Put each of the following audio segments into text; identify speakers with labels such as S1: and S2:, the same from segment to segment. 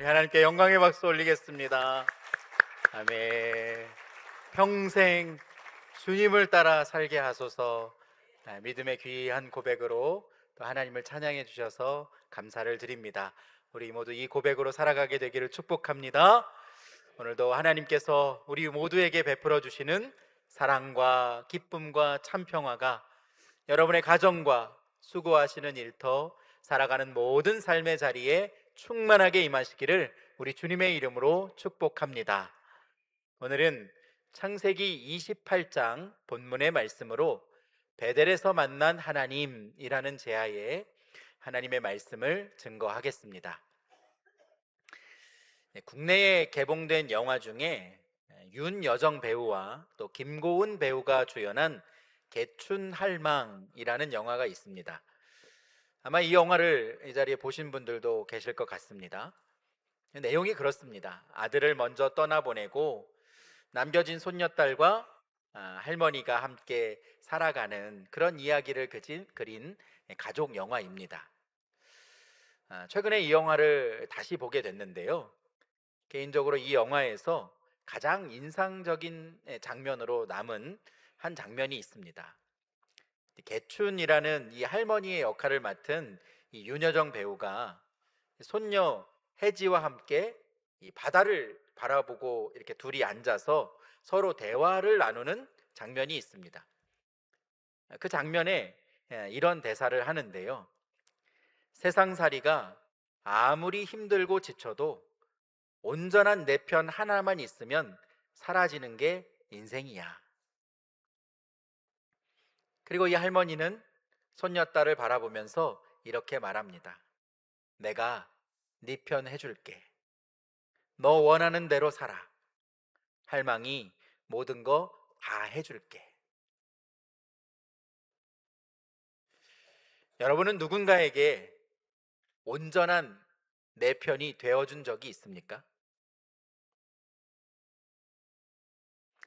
S1: 하나님께 영광의 박수 올리겠습니다. 아멘. 평생 주님을 따라 살게 하소서. 믿음의 귀한 고백으로 또 하나님을 찬양해 주셔서 감사를 드립니다. 우리 모두 이 고백으로 살아가게 되기를 축복합니다. 오늘도 하나님께서 우리 모두에게 베풀어 주시는 사랑과 기쁨과 참 평화가 여러분의 가정과 수고하시는 일터 살아가는 모든 삶의 자리에 충만하게 임하시기를 우리 주님의 이름으로 축복합니다. 오늘은 창세기 28장 본문의 말씀으로 베델에서 만난 하나님이라는 제하에 하나님의 말씀을 증거하겠습니다. 국내에 개봉된 영화 중에 윤여정 배우와 또 김고은 배우가 주연한 개춘할망이라는 영화가 있습니다. 아마 이 영화를 이 자리에 보신 분들도 계실 것 같습니다. 내용이 그렇습니다. 아들을 먼저 떠나보내고 남겨진 손녀딸과 할머니가 함께 살아가는 그런 이야기를 그린 가족 영화입니다. 최근에 이 영화를 다시 보게 됐는데요. 개인적으로 이 영화에서 가장 인상적인 장면으로 남은 한 장면이 있습니다. 개춘이라는 이 할머니의 역할을 맡은 이 윤여정 배우가 손녀 혜지와 함께 이 바다를 바라보고 이렇게 둘이 앉아서 서로 대화를 나누는 장면이 있습니다. 그 장면에 이런 대사를 하는데요. 세상살이가 아무리 힘들고 지쳐도 온전한 내 편 하나만 있으면 사라지는 게 인생이야. 그리고 이 할머니는 손녀딸을 바라보면서 이렇게 말합니다. 내가 네 편 해줄게. 너 원하는 대로 살아. 할망이 모든 거 다 해줄게. 여러분은 누군가에게 온전한 내 편이 되어준 적이 있습니까?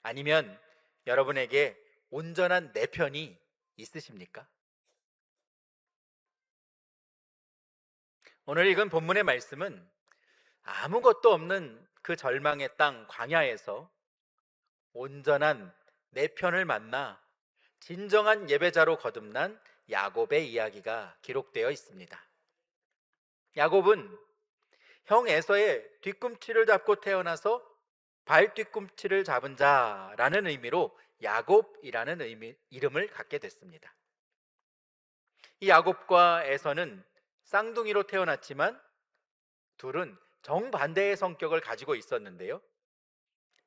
S1: 아니면 여러분에게 온전한 내 편이 있으십니까? 오늘 읽은 본문의 말씀은 아무것도 없는 그 절망의 땅 광야에서 온전한 내 편을 만나 진정한 예배자로 거듭난 야곱의 이야기가 기록되어 있습니다. 야곱은 형 에서의 뒤꿈치를 잡고 태어나서 발 뒤꿈치를 잡은 자라는 의미로 야곱이라는 이름을 갖게 됐습니다. 이 야곱과 에서는 쌍둥이로 태어났지만 둘은 정반대의 성격을 가지고 있었는데요.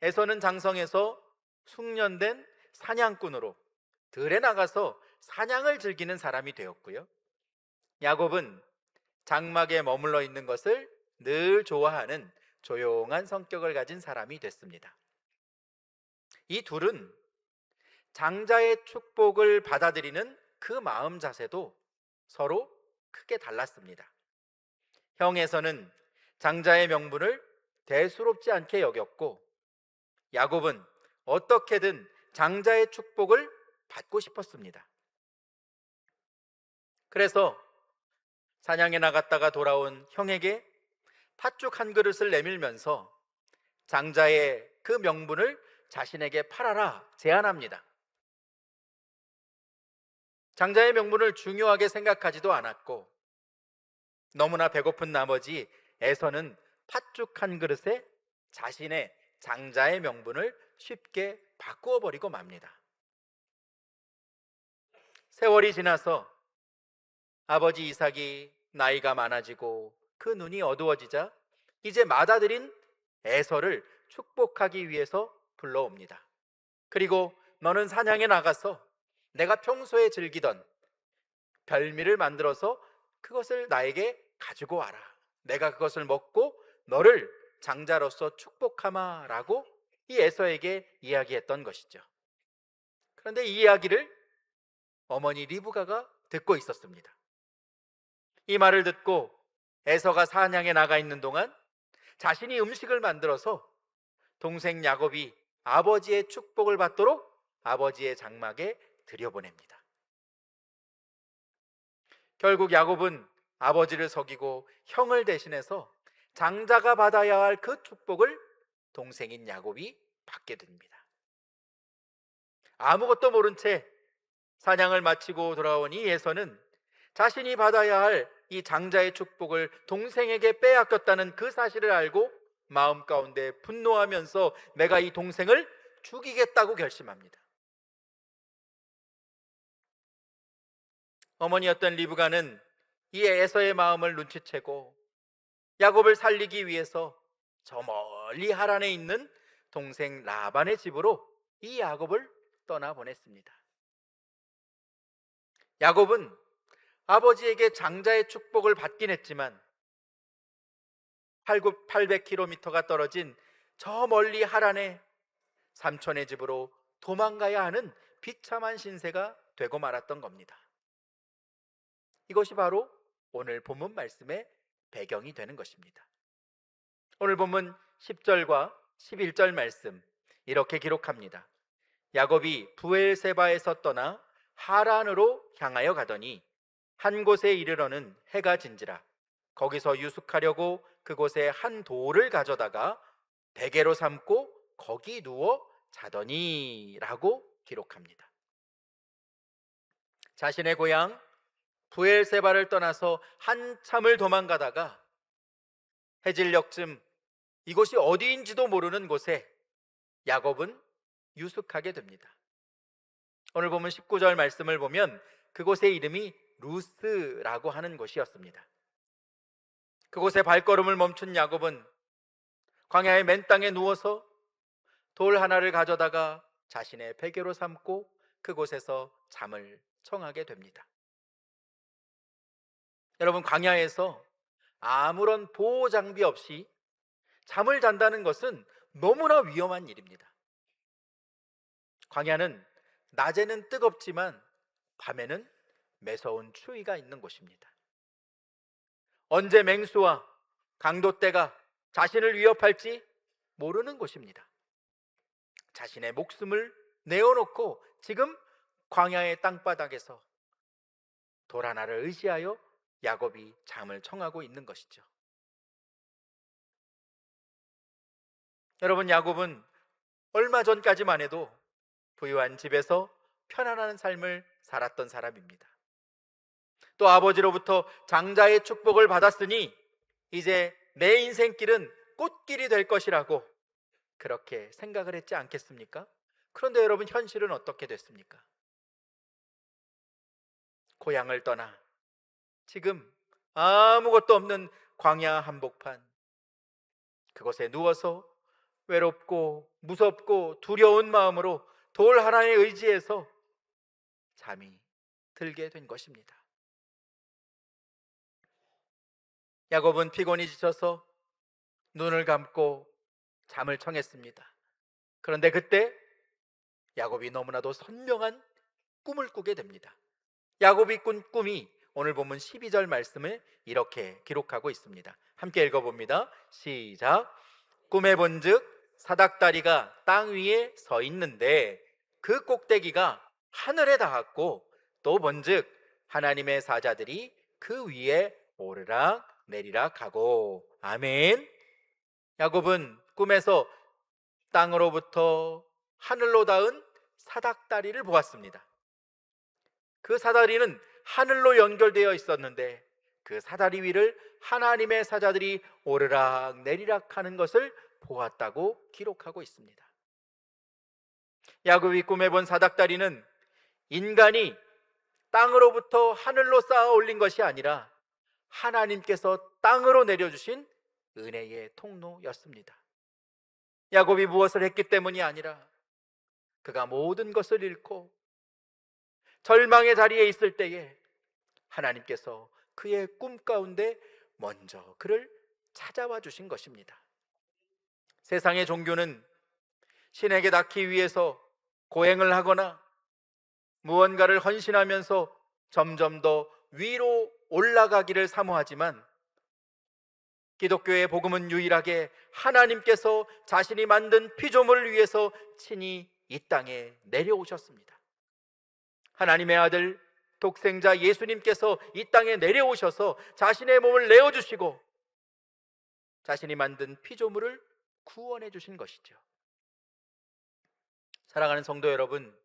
S1: 에서는 장성해서 숙련된 사냥꾼으로 들에 나가서 사냥을 즐기는 사람이 되었고요. 야곱은 장막에 머물러 있는 것을 늘 좋아하는 조용한 성격을 가진 사람이 됐습니다. 이 둘은 장자의 축복을 받아들이는 그 마음 자세도 서로 크게 달랐습니다. 형에서는 장자의 명분을 대수롭지 않게 여겼고, 야곱은 어떻게든 장자의 축복을 받고 싶었습니다. 그래서 사냥에 나갔다가 돌아온 형에게 팥죽 한 그릇을 내밀면서 장자의 그 명분을 자신에게 팔아라 제안합니다. 장자의 명분을 중요하게 생각하지도 않았고, 너무나 배고픈 나머지 에서는 팥죽 한 그릇에 자신의 장자의 명분을 쉽게 바꾸어 버리고 맙니다. 세월이 지나서 아버지 이삭이 나이가 많아지고 그 눈이 어두워지자 이제 맏아들인 에서를 축복하기 위해서 불러옵니다. 그리고 너는 사냥에 나가서 내가 평소에 즐기던 별미를 만들어서 그것을 나에게 가지고 와라. 내가 그것을 먹고 너를 장자로서 축복하마라고 이 에서에게 이야기했던 것이죠. 그런데 이 이야기를 어머니 리브가가 듣고 있었습니다. 이 말을 듣고 에서가 사냥에 나가 있는 동안 자신이 음식을 만들어서 동생 야곱이 아버지의 축복을 받도록 아버지의 장막에 들여보냅니다. 결국 야곱은 아버지를 속이고 형을 대신해서 장자가 받아야 할 그 축복을 동생인 야곱이 받게 됩니다. 아무것도 모른 채 사냥을 마치고 돌아온 이 에서는 자신이 받아야 할 이 장자의 축복을 동생에게 빼앗겼다는 그 사실을 알고 마음 가운데 분노하면서 내가 이 동생을 죽이겠다고 결심합니다. 어머니였던 리브가는 이 에서의 마음을 눈치채고 야곱을 살리기 위해서 저 멀리 하란에 있는 동생 라반의 집으로 이 야곱을 떠나보냈습니다. 야곱은 아버지에게 장자의 축복을 받긴 했지만 800km가 떨어진 저 멀리 하란의 삼촌의 집으로 도망가야 하는 비참한 신세가 되고 말았던 겁니다. 이것이 바로 오늘 본문 말씀의 배경이 되는 것입니다. 오늘 본문 10절과 11절 말씀 이렇게 기록합니다. 야곱이 브엘세바에서 떠나 하란으로 향하여 가더니 한 곳에 이르러는 해가 진지라 거기서 유숙하려고 그곳에 한 돌을 가져다가 베개로 삼고 거기 누워 자더니 라고 기록합니다. 자신의 고향 브엘세바를 떠나서 한참을 도망가다가 해질녘쯤 이곳이 어디인지도 모르는 곳에 야곱은 유숙하게 됩니다. 오늘 보면 19절 말씀을 보면 그곳의 이름이 루스라고 하는 곳이었습니다. 그곳에 발걸음을 멈춘 야곱은 광야의 맨 땅에 누워서 돌 하나를 가져다가 자신의 베개로 삼고 그곳에서 잠을 청하게 됩니다. 여러분, 광야에서 아무런 보호 장비 없이 잠을 잔다는 것은 너무나 위험한 일입니다. 광야는 낮에는 뜨겁지만 밤에는 매서운 추위가 있는 곳입니다. 언제 맹수와 강도떼가 자신을 위협할지 모르는 곳입니다. 자신의 목숨을 내어놓고 지금 광야의 땅바닥에서 돌 하나를 의지하여 야곱이 잠을 청하고 있는 것이죠. 여러분, 야곱은 얼마 전까지만 해도 부유한 집에서 편안한 삶을 살았던 사람입니다. 또 아버지로부터 장자의 축복을 받았으니 이제 내 인생길은 꽃길이 될 것이라고 그렇게 생각을 했지 않겠습니까? 그런데 여러분, 현실은 어떻게 됐습니까? 고향을 떠나 지금 아무것도 없는 광야 한복판, 그곳에 누워서 외롭고 무섭고 두려운 마음으로 돌 하나에 의지해서 잠이 들게 된 것입니다. 야곱은 피곤이 지쳐서 눈을 감고 잠을 청했습니다. 그런데 그때 야곱이 너무나도 선명한 꿈을 꾸게 됩니다. 야곱이 꾼 꿈이 오늘 본문 12절 말씀을 이렇게 기록하고 있습니다. 함께 읽어봅니다. 시작. 꿈에 본즉 사닥다리가 땅 위에 서 있는데 그 꼭대기가 하늘에 닿았고 또 본즉 하나님의 사자들이 그 위에 오르락 내리락 하고. 아멘. 야곱은 꿈에서 땅으로부터 하늘로 닿은 사닥다리를 보았습니다. 그 사다리는 하늘로 연결되어 있었는데 그 사다리 위를 하나님의 사자들이 오르락 내리락 하는 것을 보았다고 기록하고 있습니다. 야곱이 꿈에 본 사닥다리는 인간이 땅으로부터 하늘로 쌓아 올린 것이 아니라 하나님께서 땅으로 내려주신 은혜의 통로였습니다. 야곱이 무엇을 했기 때문이 아니라 그가 모든 것을 잃고 절망의 자리에 있을 때에 하나님께서 그의 꿈 가운데 먼저 그를 찾아와 주신 것입니다. 세상의 종교는 신에게 닿기 위해서 고행을 하거나 무언가를 헌신하면서 점점 더 위로 올라가기를 사모하지만 기독교의 복음은 유일하게 하나님께서 자신이 만든 피조물을 위해서 친히 이 땅에 내려오셨습니다. 하나님의 아들 독생자 예수님께서 이 땅에 내려오셔서 자신의 몸을 내어주시고 자신이 만든 피조물을 구원해 주신 것이죠. 사랑하는 성도 여러분,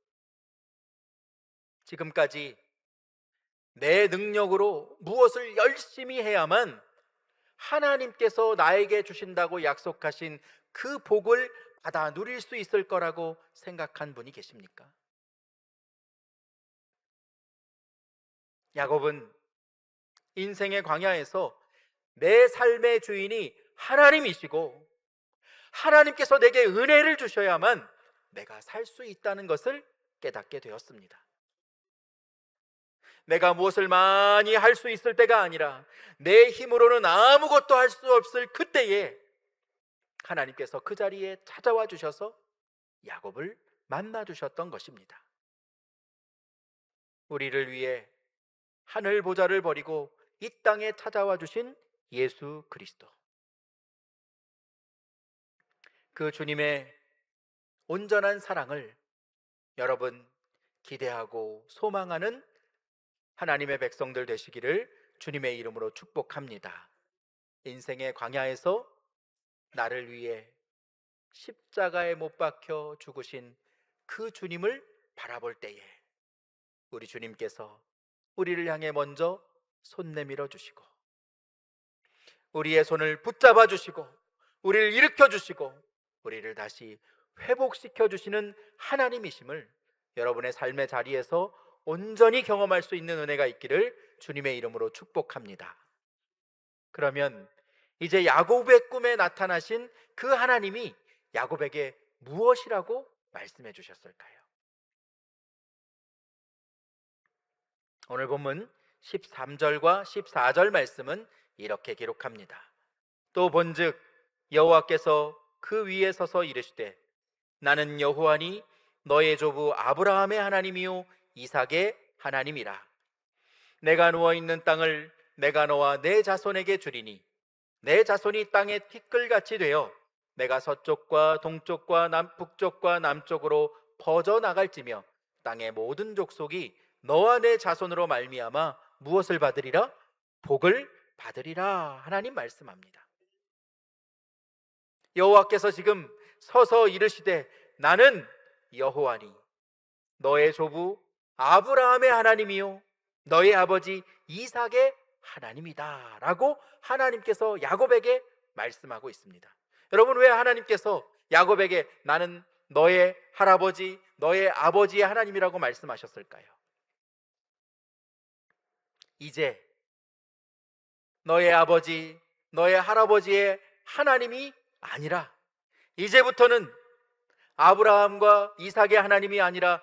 S1: 지금까지 내 능력으로 무엇을 열심히 해야만 하나님께서 나에게 주신다고 약속하신 그 복을 받아 누릴 수 있을 거라고 생각한 분이 계십니까? 야곱은 인생의 광야에서 내 삶의 주인이 하나님이시고 하나님께서 내게 은혜를 주셔야만 내가 살 수 있다는 것을 깨닫게 되었습니다. 내가 무엇을 많이 할 수 있을 때가 아니라 내 힘으로는 아무것도 할 수 없을 그때에 하나님께서 그 자리에 찾아와 주셔서 야곱을 만나 주셨던 것입니다. 우리를 위해 하늘 보좌를 버리고 이 땅에 찾아와 주신 예수 그리스도, 그 주님의 온전한 사랑을 여러분 기대하고 소망하는 하나님의 백성들 되시기를 주님의 이름으로 축복합니다. 인생의 광야에서 나를 위해 십자가에 못 박혀 죽으신 그 주님을 바라볼 때에 우리 주님께서 우리를 향해 먼저 손 내밀어 주시고 우리의 손을 붙잡아 주시고 우리를 일으켜 주시고 우리를 다시 회복시켜 주시는 하나님이심을 여러분의 삶의 자리에서 온전히 경험할 수 있는 은혜가 있기를 주님의 이름으로 축복합니다. 그러면 이제 야곱의 꿈에 나타나신 그 하나님이 야곱에게 무엇이라고 말씀해 주셨을까요? 오늘 본문 13절과 14절 말씀은 이렇게 기록합니다. 또 본즉 여호와께서 그 위에 서서 이르시되 나는 여호와니 너의 조부 아브라함의 하나님이요 이삭의 하나님이라. 내가 누워있는 땅을 내가 너와 내 자손에게 주리니 내 자손이 땅의 티끌같이 되어 내가 서쪽과 동쪽과 북쪽과 남쪽으로 퍼져나갈지며 땅의 모든 족속이 너와 내 자손으로 말미암아 무엇을 받으리라? 복을 받으리라. 하나님 말씀합니다. 여호와께서 지금 서서 이르시되 나는 여호와니 너의 조부 아브라함의 하나님이요 너의 아버지 이삭의 하나님이다 라고 하나님께서 야곱에게 말씀하고 있습니다. 여러분, 왜 하나님께서 야곱에게 나는 너의 할아버지 너의 아버지의 하나님이라고 말씀하셨을까요? 이제 너의 아버지 너의 할아버지의 하나님이 아니라 이제부터는 아브라함과 이삭의 하나님이 아니라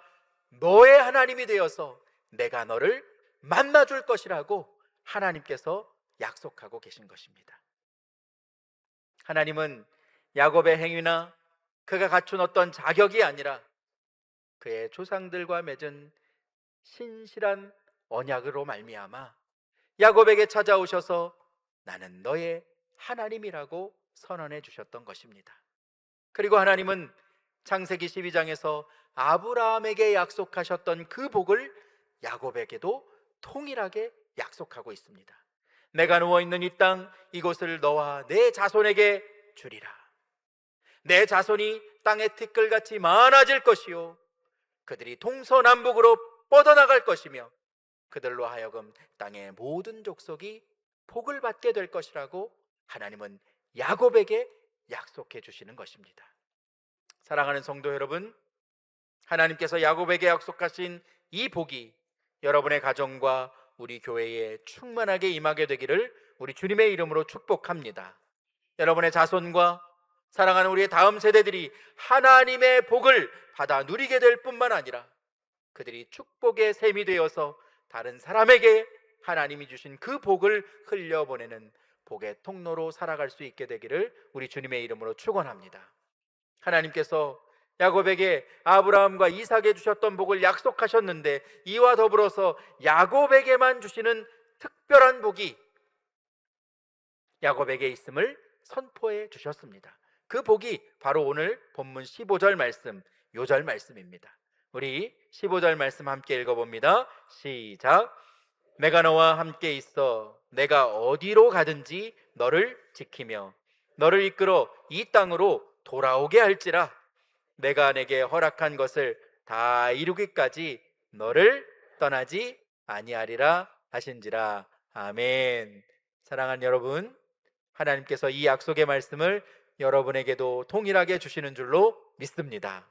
S1: 너의 하나님이 되어서 내가 너를 만나줄 것이라고 하나님께서 약속하고 계신 것입니다. 하나님은 야곱의 행위나 그가 갖춘 어떤 자격이 아니라 그의 조상들과 맺은 신실한 언약으로 말미암아 야곱에게 찾아오셔서 나는 너의 하나님이라고 선언해 주셨던 것입니다. 그리고 하나님은 창세기 12장에서 아브라함에게 약속하셨던 그 복을 야곱에게도 통일하게 약속하고 있습니다. 내가 누워있는 이 땅 이곳을 너와 내 자손에게 주리라. 내 자손이 땅의 티끌같이 많아질 것이요 그들이 동서남북으로 뻗어나갈 것이며 그들로 하여금 땅의 모든 족속이 복을 받게 될 것이라고 하나님은 야곱에게 약속해 주시는 것입니다. 사랑하는 성도 여러분, 하나님께서 야곱에게 약속하신 이 복이 여러분의 가정과 우리 교회에 충만하게 임하게 되기를 우리 주님의 이름으로 축복합니다. 여러분의 자손과 사랑하는 우리의 다음 세대들이 하나님의 복을 받아 누리게 될 뿐만 아니라 그들이 축복의 셈이 되어서 다른 사람에게 하나님이 주신 그 복을 흘려보내는 복의 통로로 살아갈 수 있게 되기를 우리 주님의 이름으로 축원합니다. 하나님께서 야곱에게 아브라함과 이삭에 주셨던 복을 약속하셨는데 이와 더불어서 야곱에게만 주시는 특별한 복이 야곱에게 있음을 선포해 주셨습니다. 그 복이 바로 오늘 본문 15절 말씀, 요절 말씀입니다. 우리 15절 말씀 함께 읽어봅니다. 시작. 내가 너와 함께 있어 내가 어디로 가든지 너를 지키며 너를 이끌어 이 땅으로 돌아오게 할지라. 내가 내게 허락한 것을 다 이루기까지 너를 떠나지 아니하리라 하신지라. 아멘. 사랑하는 여러분, 하나님께서 이 약속의 말씀을 여러분에게도 동일하게 주시는 줄로 믿습니다.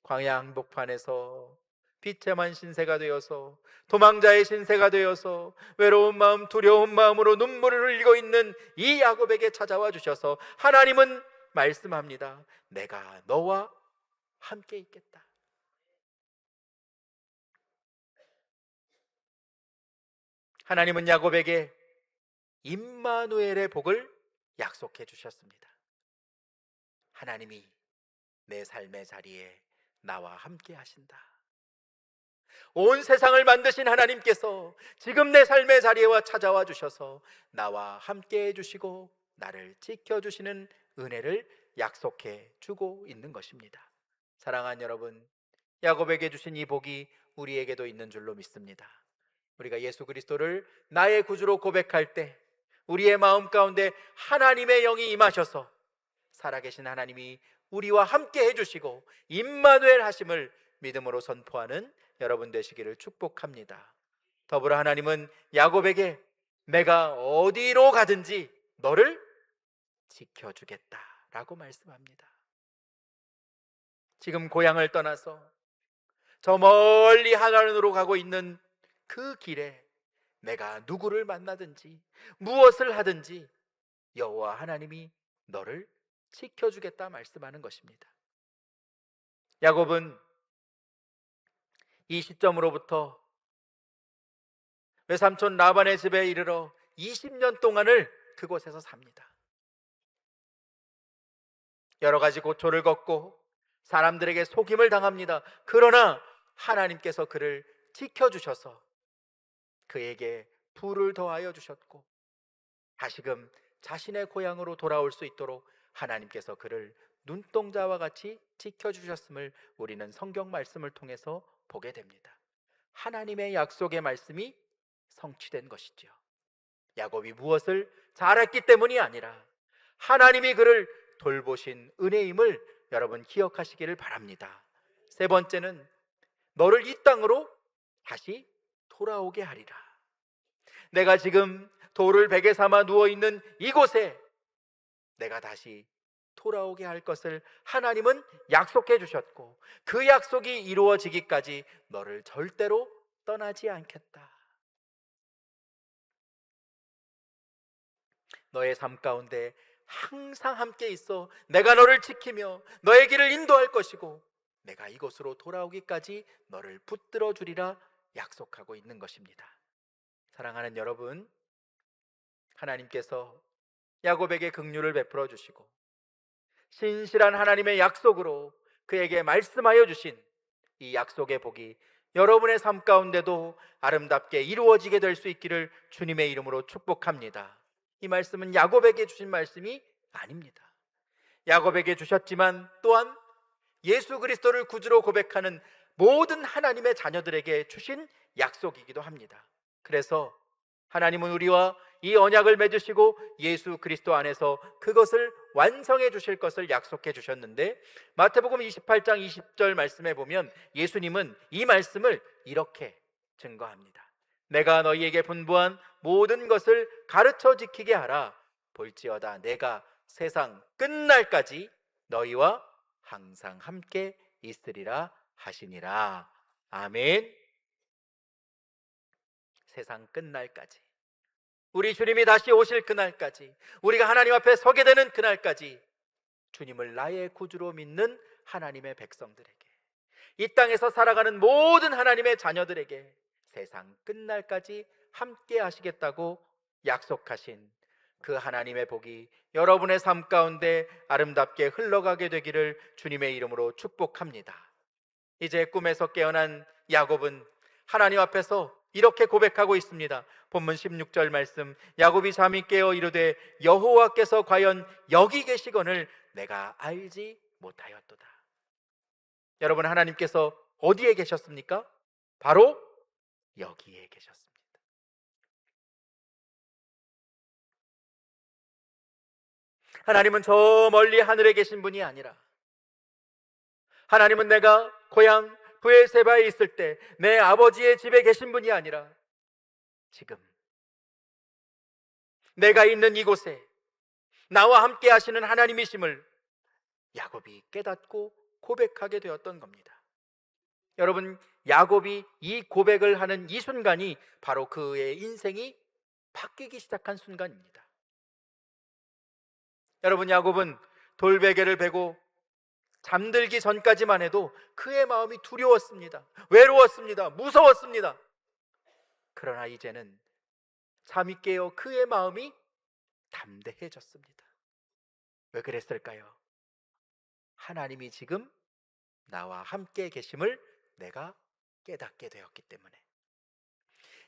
S1: 광야 한복판에서 비참한 신세가 되어서, 도망자의 신세가 되어서 외로운 마음, 두려운 마음으로 눈물을 흘리고 있는 이 야곱에게 찾아와 주셔서 하나님은 말씀합니다. 내가 너와 함께 있겠다. 하나님은 야곱에게 임마누엘의 복을 약속해 주셨습니다. 하나님이 내 삶의 자리에 나와 함께 하신다. 온 세상을 만드신 하나님께서 지금 내 삶의 자리에 찾아와 주셔서 나와 함께 해주시고 나를 지켜주시는 은혜를 약속해 주고 있는 것입니다. 사랑하는 여러분, 야곱에게 주신 이 복이 우리에게도 있는 줄로 믿습니다. 우리가 예수 그리스도를 나의 구주로 고백할 때 우리의 마음 가운데 하나님의 영이 임하셔서 살아계신 하나님이 우리와 함께 해주시고 임마누엘 하심을 믿음으로 선포하는 여러분 되시기를 축복합니다. 더불어 하나님은 야곱에게 내가 어디로 가든지 너를 지켜주겠다라고 말씀합니다. 지금 고향을 떠나서 저 멀리 하나님으로 가고 있는 그 길에 내가 누구를 만나든지 무엇을 하든지 여호와 하나님이 너를 지켜주겠다 말씀하는 것입니다. 야곱은 이 시점으로부터 외삼촌 라반의 집에 이르러 20년 동안을 그곳에서 삽니다. 여러 가지 고초를 겪고 사람들에게 속임을 당합니다. 그러나 하나님께서 그를 지켜주셔서 그에게 부를 더하여 주셨고 다시금 자신의 고향으로 돌아올 수 있도록 하나님께서 그를 눈동자와 같이 지켜주셨음을 우리는 성경 말씀을 통해서 보게 됩니다. 하나님의 약속의 말씀이 성취된 것이죠. 야곱이 무엇을 잘했기 때문이 아니라 하나님이 그를 돌보신 은혜임을 여러분 기억하시기를 바랍니다. 세 번째는 너를 이 땅으로 다시 돌아오게 하리라. 내가 지금 돌을 베개 삼아 누워있는 이곳에 내가 다시 돌아오게 할 것을 하나님은 약속해 주셨고 그 약속이 이루어지기까지 너를 절대로 떠나지 않겠다. 너의 삶 가운데 항상 함께 있어 내가 너를 지키며 너의 길을 인도할 것이고 내가 이곳으로 돌아오기까지 너를 붙들어 주리라 약속하고 있는 것입니다. 사랑하는 여러분, 하나님께서 야곱에게 긍휼을 베풀어 주시고 신실한 하나님의 약속으로 그에게 말씀하여 주신 이 약속의 복이 여러분의 삶 가운데도 아름답게 이루어지게 될 수 있기를 주님의 이름으로 축복합니다. 이 말씀은 야곱에게 주신 말씀이 아닙니다. 야곱에게 주셨지만 또한 예수 그리스도를 구주로 고백하는 모든 하나님의 자녀들에게 주신 약속이기도 합니다. 그래서 하나님은 우리와 이 언약을 맺으시고 예수 그리스도 안에서 그것을 완성해 주실 것을 약속해 주셨는데 마태복음 28장 20절 말씀에 보면 예수님은 이 말씀을 이렇게 증거합니다. 내가 너희에게 분부한 모든 것을 가르쳐 지키게 하라. 볼지어다 내가 세상 끝날까지 너희와 항상 함께 있으리라 하시니라. 아멘. 세상 끝날까지, 우리 주님이 다시 오실 그날까지, 우리가 하나님 앞에 서게 되는 그날까지 주님을 나의 구주로 믿는 하나님의 백성들에게, 이 땅에서 살아가는 모든 하나님의 자녀들에게 세상 끝날까지 함께 하시겠다고 약속하신 그 하나님의 복이 여러분의 삶 가운데 아름답게 흘러가게 되기를 주님의 이름으로 축복합니다. 이제 꿈에서 깨어난 야곱은 하나님 앞에서 이렇게 고백하고 있습니다. 본문 16절 말씀, 야곱이 잠이 깨어 이르되 여호와께서 과연 여기 계시거늘 내가 알지 못하였도다. 여러분, 하나님께서 어디에 계셨습니까? 바로 여기에 계셨습니다. 하나님은 저 멀리 하늘에 계신 분이 아니라, 하나님은 내가 고향 브엘세바에 있을 때 내 아버지의 집에 계신 분이 아니라 지금 내가 있는 이곳에 나와 함께 하시는 하나님이심을 야곱이 깨닫고 고백하게 되었던 겁니다. 여러분, 야곱이 이 고백을 하는 이 순간이 바로 그의 인생이 바뀌기 시작한 순간입니다. 여러분, 야곱은 돌베개를 베고 잠들기 전까지만 해도 그의 마음이 두려웠습니다. 외로웠습니다. 무서웠습니다. 그러나 이제는 잠이 깨어 그의 마음이 담대해졌습니다. 왜 그랬을까요? 하나님이 지금 나와 함께 계심을 내가 깨닫게 되었기 때문에.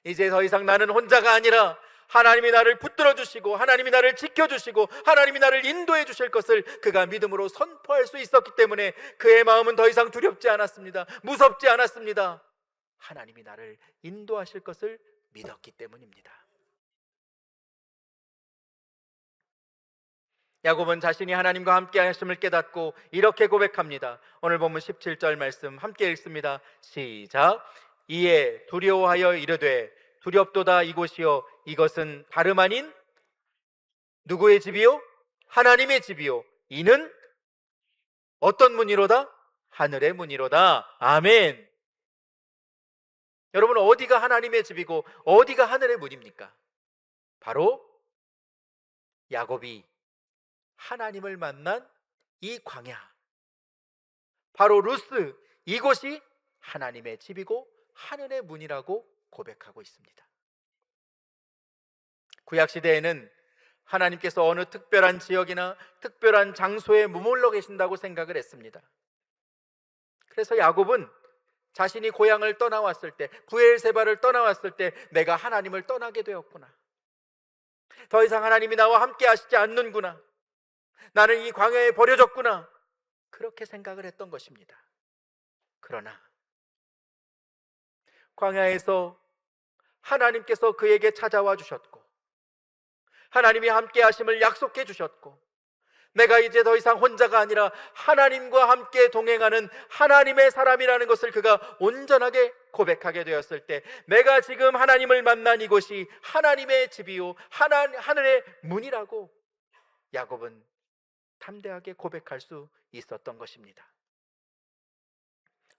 S1: 이제 더 이상 나는 혼자가 아니라 하나님이 나를 붙들어 주시고 하나님이 나를 지켜주시고 하나님이 나를 인도해 주실 것을 그가 믿음으로 선포할 수 있었기 때문에 그의 마음은 더 이상 두렵지 않았습니다. 무섭지 않았습니다. 하나님이 나를 인도하실 것을 믿었기 때문입니다. 야곱은 자신이 하나님과 함께 하심을 깨닫고 이렇게 고백합니다. 오늘 본문 17절 말씀 함께 읽습니다. 시작. 이에 두려워하여 이르되 두렵도다 이곳이요 이것은 다름 아닌 누구의 집이요? 하나님의 집이요 이는 어떤 문이로다? 하늘의 문이로다. 아멘. 여러분, 어디가 하나님의 집이고 어디가 하늘의 문입니까? 바로 야곱이 하나님을 만난 이 광야, 바로 루스, 이곳이 하나님의 집이고 하늘의 문이라고 고백하고 있습니다. 구약시대에는 하나님께서 어느 특별한 지역이나 특별한 장소에 머물러 계신다고 생각을 했습니다. 그래서 야곱은 자신이 고향을 떠나왔을 때, 브엘세바를 떠나왔을 때 내가 하나님을 떠나게 되었구나, 더 이상 하나님이 나와 함께 하시지 않는구나, 나는 이 광야에 버려졌구나, 그렇게 생각을 했던 것입니다. 그러나 광야에서 하나님께서 그에게 찾아와 주셨고 하나님이 함께 하심을 약속해 주셨고 내가 이제 더 이상 혼자가 아니라 하나님과 함께 동행하는 하나님의 사람이라는 것을 그가 온전하게 고백하게 되었을 때 내가 지금 하나님을 만난 이곳이 하나님의 집이요 하늘의 문이라고 야곱은 담대하게 고백할 수 있었던 것입니다.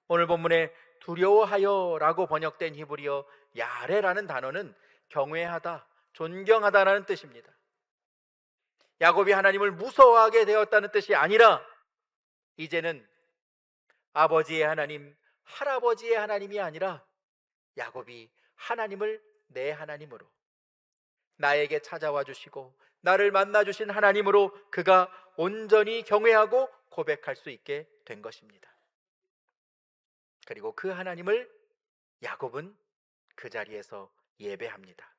S1: 오늘 본문에 두려워하여라고 번역된 히브리어 야레라는 단어는 경외하다, 존경하다라는 뜻입니다. 야곱이 하나님을 무서워하게 되었다는 뜻이 아니라 이제는 아버지의 하나님, 할아버지의 하나님이 아니라 야곱이 하나님을 내 하나님으로, 나에게 찾아와 주시고 나를 만나 주신 하나님으로 그가 온전히 경외하고 고백할 수 있게 된 것입니다. 그리고 그 하나님을 야곱은 그 자리에서 예배합니다.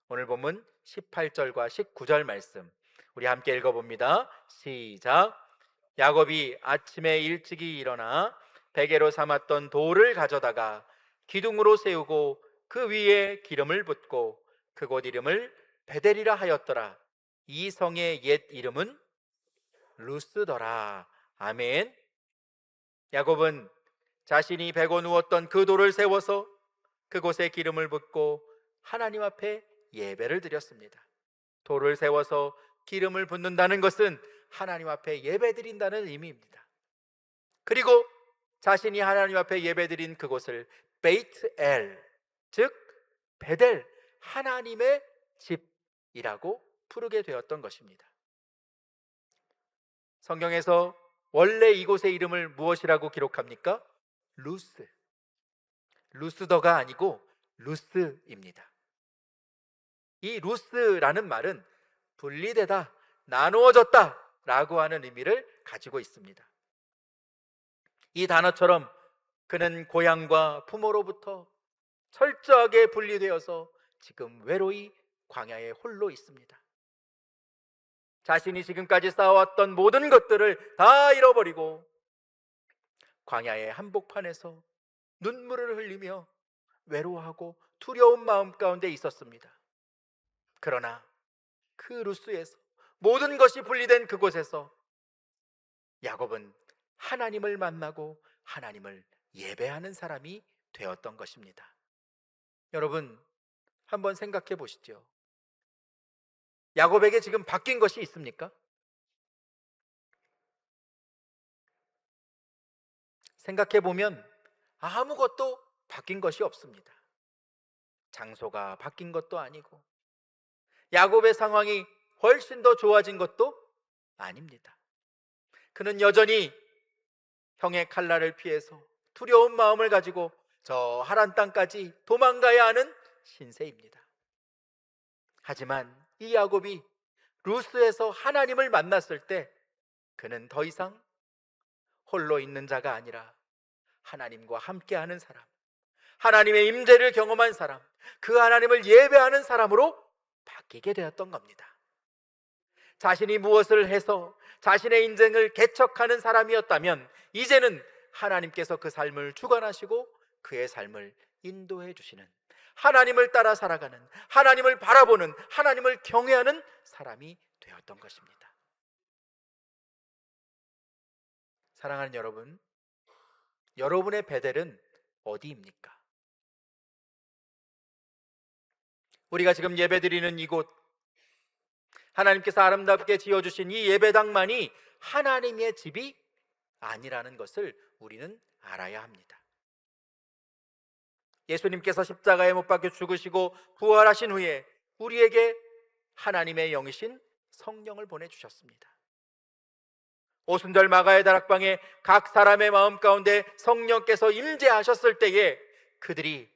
S1: 오늘 본문 18절과 19절 말씀 우리 함께 읽어봅니다. 시작. 야곱이 아침에 일찍이 일어나 베개로 삼았던 돌을 가져다가 기둥으로 세우고 그 위에 기름을 붓고 그곳 이름을 베델이라 하였더라. 이 성의 옛 이름은 루스더라. 아멘. 야곱은 자신이 베고 누웠던 그 돌을 세워서 그곳에 기름을 붓고 하나님 앞에 예배를 드렸습니다. 돌을 세워서 기름을 붓는다는 것은 하나님 앞에 예배 드린다는 의미입니다. 그리고 자신이 하나님 앞에 예배 드린 그곳을 베이트엘, 즉 베델, 하나님의 집이라고 부르게 되었던 것입니다. 성경에서 원래 이곳의 이름을 무엇이라고 기록합니까? 루스, 루스더가 아니고 루스입니다. 이 루스라는 말은 분리되다, 나누어졌다 라고 하는 의미를 가지고 있습니다. 이 단어처럼 그는 고향과 부모로부터 철저하게 분리되어서 지금 외로이 광야에 홀로 있습니다. 자신이 지금까지 쌓아왔던 모든 것들을 다 잃어버리고 광야의 한복판에서 눈물을 흘리며 외로워하고 두려운 마음 가운데 있었습니다. 그러나 그 루스에서 모든 것이 분리된 그곳에서 야곱은 하나님을 만나고 하나님을 예배하는 사람이 되었던 것입니다. 여러분, 한번 생각해 보시죠. 야곱에게 지금 바뀐 것이 있습니까? 생각해 보면 아무것도 바뀐 것이 없습니다. 장소가 바뀐 것도 아니고 야곱의 상황이 훨씬 더 좋아진 것도 아닙니다. 그는 여전히 형의 칼날을 피해서 두려운 마음을 가지고 저 하란 땅까지 도망가야 하는 신세입니다. 하지만 이 야곱이 루스에서 하나님을 만났을 때 그는 더 이상 홀로 있는 자가 아니라 하나님과 함께하는 사람, 하나님의 임재를 경험한 사람, 그 하나님을 예배하는 사람으로 바뀌게 되었던 겁니다. 자신이 무엇을 해서 자신의 인생을 개척하는 사람이었다면 이제는 하나님께서 그 삶을 주관하시고 그의 삶을 인도해 주시는, 하나님을 따라 살아가는, 하나님을 바라보는, 하나님을 경외하는 사람이 되었던 것입니다. 사랑하는 여러분, 여러분의 베델은 어디입니까? 우리가 지금 예배드리는 이곳, 하나님께서 아름답게 지어주신 이 예배당만이 하나님의 집이 아니라는 것을 우리는 알아야 합니다. 예수님께서 십자가에 못 박혀 죽으시고 부활하신 후에 우리에게 하나님의 영이신 성령을 보내주셨습니다. 오순절 마가의 다락방에 각 사람의 마음 가운데 성령께서 임재하셨을 때에 그들이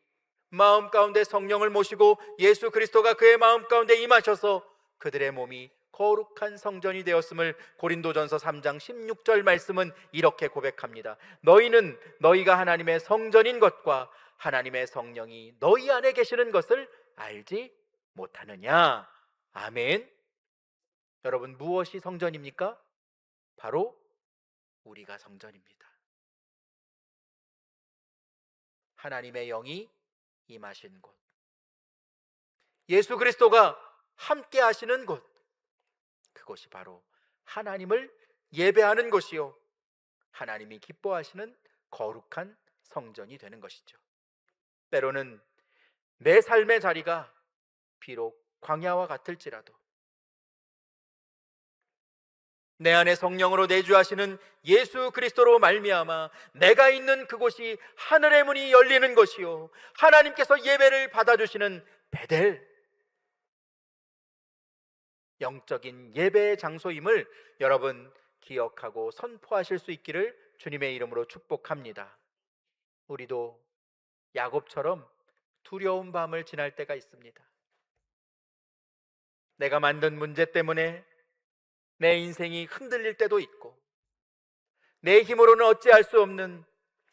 S1: 마음 가운데 성령을 모시고 예수 그리스도가 그의 마음 가운데 임하셔서 그들의 몸이 거룩한 성전이 되었음을 고린도전서 3장 16절 말씀은 이렇게 고백합니다. 너희는 너희가 하나님의 성전인 것과 하나님의 성령이 너희 안에 계시는 것을 알지 못하느냐. 아멘. 여러분, 무엇이 성전입니까? 바로 우리가 성전입니다. 하나님의 영이 임하신 곳, 예수 그리스도가 함께 하시는 곳, 그것이 바로 하나님을 예배하는 곳이요, 하나님이 기뻐하시는 거룩한 성전이 되는 것이죠. 때로는 내 삶의 자리가 비록 광야와 같을지라도 내 안에 성령으로 내주하시는 예수 그리스도로 말미암아 내가 있는 그곳이 하늘의 문이 열리는 것이요, 하나님께서 예배를 받아주시는 베델, 영적인 예배의 장소임을 여러분 기억하고 선포하실 수 있기를 주님의 이름으로 축복합니다. 우리도 야곱처럼 두려운 밤을 지날 때가 있습니다. 내가 만든 문제 때문에 내 인생이 흔들릴 때도 있고 내 힘으로는 어찌할 수 없는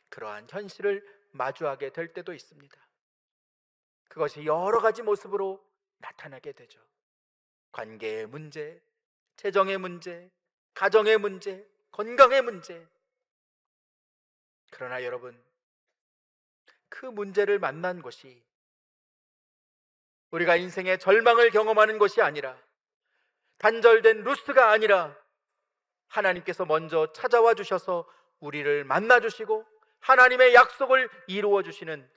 S1: 그러한 현실을 마주하게 될 때도 있습니다. 그것이 여러 가지 모습으로 나타나게 되죠. 관계의 문제, 재정의 문제, 가정의 문제, 건강의 문제. 그러나 여러분, 그 문제를 만난 것이 우리가 인생의 절망을 경험하는 것이 아니라, 단절된 루스가 아니라 하나님께서 먼저 찾아와 주셔서 우리를 만나 주시고 하나님의 약속을 이루어 주시는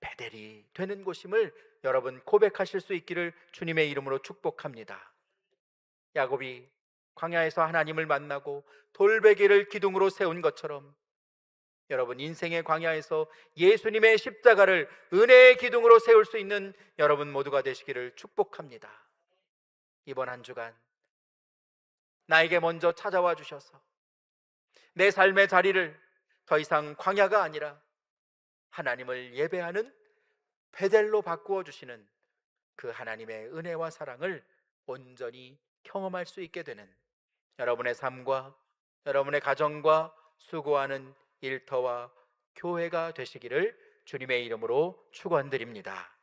S1: 베델이 되는 곳임을 여러분 고백하실 수 있기를 주님의 이름으로 축복합니다. 야곱이 광야에서 하나님을 만나고 돌베개를 기둥으로 세운 것처럼 여러분 인생의 광야에서 예수님의 십자가를 은혜의 기둥으로 세울 수 있는 여러분 모두가 되시기를 축복합니다. 이번 한 주간 나에게 먼저 찾아와 주셔서 내 삶의 자리를 더 이상 광야가 아니라 하나님을 예배하는 베델로 바꾸어 주시는 그 하나님의 은혜와 사랑을 온전히 경험할 수 있게 되는 여러분의 삶과 여러분의 가정과 수고하는 일터와 교회가 되시기를 주님의 이름으로 축원드립니다.